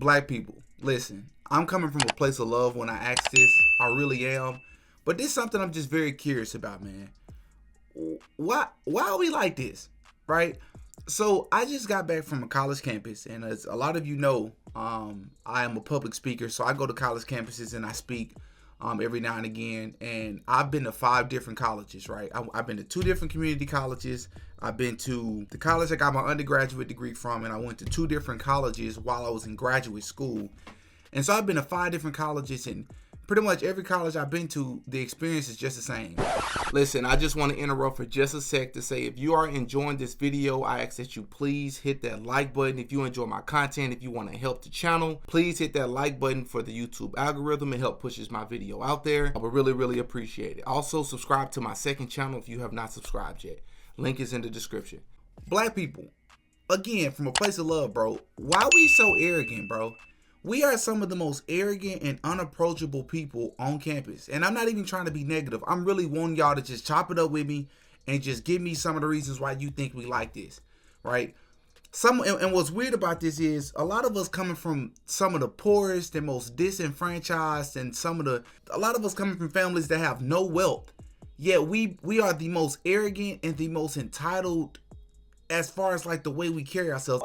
Black people, listen, I'm coming from a place of love when I ask this. I really am. But this is something I'm just very curious about, man. Why are we like this? Right? So I just got back from a college campus, and as a lot of you know, I am a public speaker, so I go to college campuses and I speak every now and again. And I've been to 5 different colleges, right? I've been to 2 different community colleges. I've been to the college I got my undergraduate degree from, and I went to 2 different colleges while I was in graduate school. And so I've been to 5 different colleges, and pretty much every college I've been to, the experience is just the same. Listen, I just want to interrupt for just a sec to say if you are enjoying this video, I ask that you please hit that like button. If you enjoy my content, if you want to help the channel, please hit that like button for the YouTube algorithm. It helps pushes my video out there. I would really, really appreciate it. Also, subscribe to my second channel if you have not subscribed yet. Link is in the description. Black people, again, from a place of love, bro. Why we so arrogant, bro? We are some of the most arrogant and unapproachable people on campus. And I'm not even trying to be negative. I'm really wanting y'all to just chop it up with me and just give me some of the reasons why you think we like this, right? And what's weird about this is a lot of us coming from some of the poorest and most disenfranchised, and a lot of us coming from families that have no wealth. Yet we are the most arrogant and the most entitled as far as like the way we carry ourselves.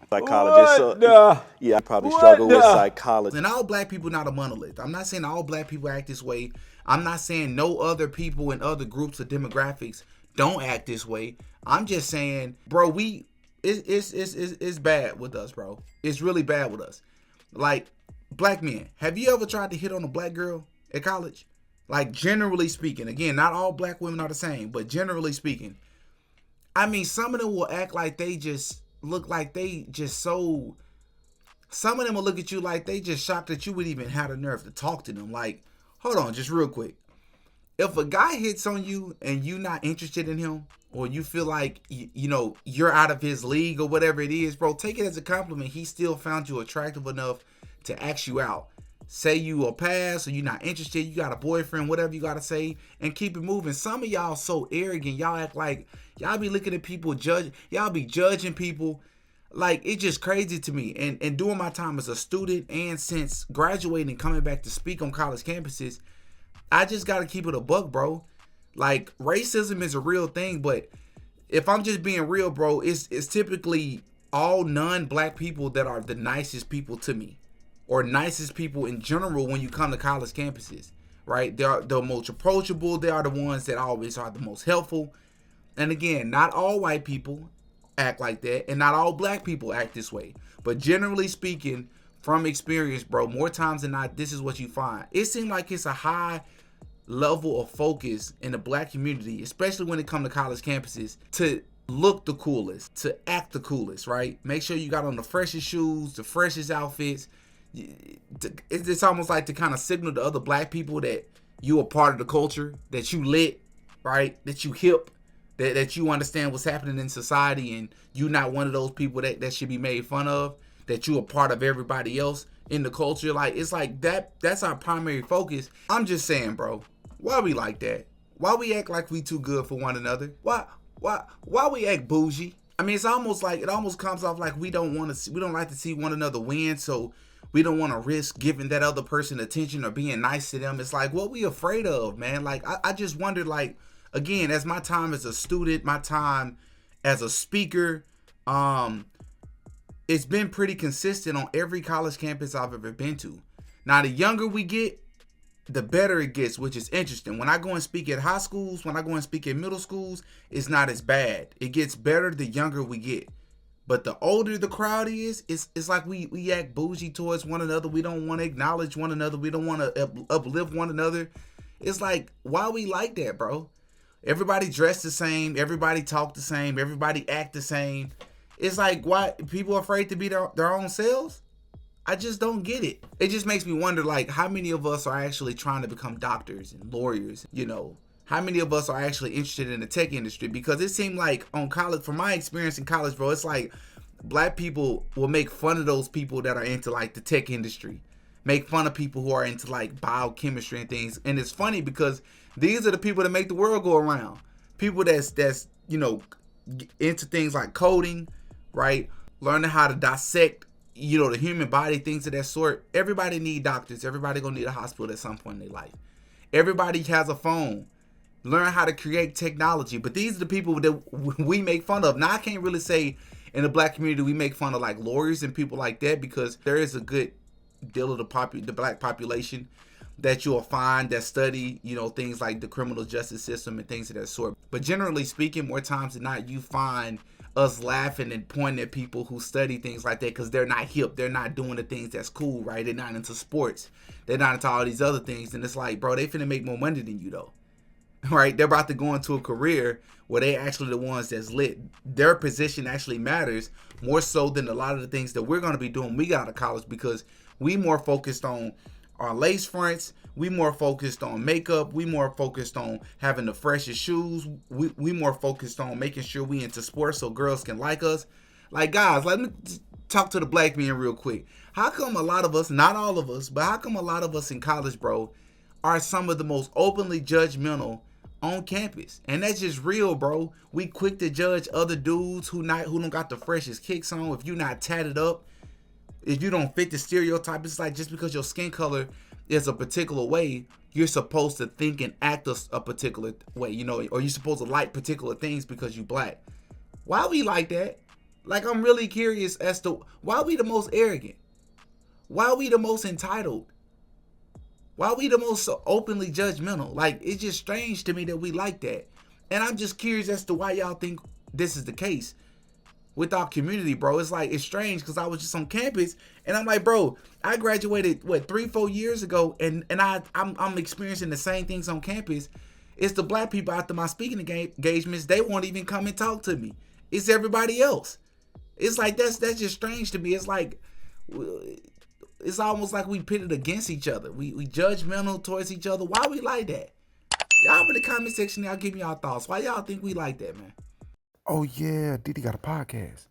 Psychologist. So, yeah, I probably struggle with psychology. And all black people not a monolith. I'm not saying all black people act this way. I'm not saying no other people in other groups or demographics don't act this way. I'm just saying, bro, it's bad with us, bro. It's really bad with us. Like, black men, have you ever tried to hit on a black girl at college? Like, generally speaking, again, not all black women are the same, but generally speaking, I mean, some of them will act like they just look like they just so. Some of them will look at you like they just shocked that you would even have the nerve to talk to them. Like, hold on, just real quick. If a guy hits on you and you not interested in him, or you feel like you know you're out of his league or whatever it is, bro, take it as a compliment. He still found you attractive enough to ask you out. Say you a pass or you're not interested, you got a boyfriend, whatever you gotta say, and keep it moving. Some of y'all so arrogant, y'all act like y'all be looking at people, y'all be judging people. Like, it's just crazy to me. And during my time as a student and since graduating and coming back to speak on college campuses, I just gotta keep it a buck, bro. Like, racism is a real thing, but if I'm just being real, bro, it's typically all non-black people that are the nicest people to me, or nicest people in general when you come to college campuses, right? They are the most approachable. They are the ones that always are the most helpful. And again, not all white people act like that, and not all black people act this way. But generally speaking, from experience, bro, more times than not, this is what you find. It seems like it's a high level of focus in the black community, especially when it comes to college campuses, to look the coolest, to act the coolest, right? Make sure you got on the freshest shoes, the freshest outfits. It's almost like to kind of signal to other black people that you are part of the culture, that you lit, right? That you hip, that you understand what's happening in society, and you not one of those people that should be made fun of, that you are part of everybody else in the culture. Like, it's like that's our primary focus. I'm just saying, bro, why we like that? Why we act like we too good for one another? Why we act bougie? I mean, it almost comes off like we don't like to see one another win, so we don't want to risk giving that other person attention or being nice to them. It's like, what we afraid of, man? Like, I just wondered, like, again, as my time as a student, my time as a speaker, it's been pretty consistent on every college campus I've ever been to. Now, the younger we get, the better it gets, which is interesting. When I go and speak at high schools, when I go and speak at middle schools, it's not as bad. It gets better the younger we get. But the older the crowd is, it's like we act bougie towards one another. We don't want to acknowledge one another. We don't want to uplift one another. It's like, why we like that, bro? Everybody dressed the same. Everybody talk the same. Everybody act the same. It's like, why people are afraid to be their own selves? I just don't get it. It just makes me wonder, like, how many of us are actually trying to become doctors and lawyers, you know? How many of us are actually interested in the tech industry? Because it seemed like on college, from my experience in college, bro, it's like black people will make fun of those people that are into like the tech industry, make fun of people who are into like biochemistry and things. And it's funny because these are the people that make the world go around. People that's you know, into things like coding, right? Learning how to dissect, you know, the human body, things of that sort. Everybody need doctors. Everybody gonna need a hospital at some point in their life. Everybody has a phone. Learn how to create technology. But these are the people that we make fun of. Now, I can't really say in the black community we make fun of like lawyers and people like that, because there is a good deal of the black population that you'll find that study, you know, things like the criminal justice system and things of that sort. But generally speaking, more times than not, you find us laughing and pointing at people who study things like that because they're not hip. They're not doing the things that's cool, right? They're not into sports. They're not into all these other things. And it's like, bro, they finna make more money than you, though. Right? They're about to go into a career where they actually the ones that's lit. Their position actually matters more so than a lot of the things that we're going to be doing when we got out of college, because we more focused on our lace fronts, we more focused on makeup, we more focused on having the freshest shoes, we more focused on making sure we into sports so girls can like us. Like, guys, let me talk to the black men real quick. How come a lot of us, not all of us, but how come a lot of us in college, bro, are some of the most openly judgmental on campus? And that's just real, bro. We quick to judge other dudes who don't got the freshest kicks on. If you're not tatted up, if you don't fit the stereotype, it's like just because your skin color is a particular way, you're supposed to think and act a particular way, you know, or you're supposed to like particular things because you black. Why we like that? Like, I'm really curious as to why we the most arrogant? Why we the most entitled? Why we the most openly judgmental? Like, it's just strange to me that we like that. And I'm just curious as to why y'all think this is the case with our community, bro. It's like, it's strange because I was just on campus and I'm like, bro, I graduated 3-4 years ago, and I'm experiencing the same things on campus. It's the black people after my speaking engagements, they won't even come and talk to me. It's everybody else. It's like that's just strange to me. It's like it's almost like we pitted against each other. We judgmental towards each other. Why we like that? Y'all in the comment section, y'all give me y'all thoughts. Why y'all think we like that, man? Oh yeah, Diddy got a podcast.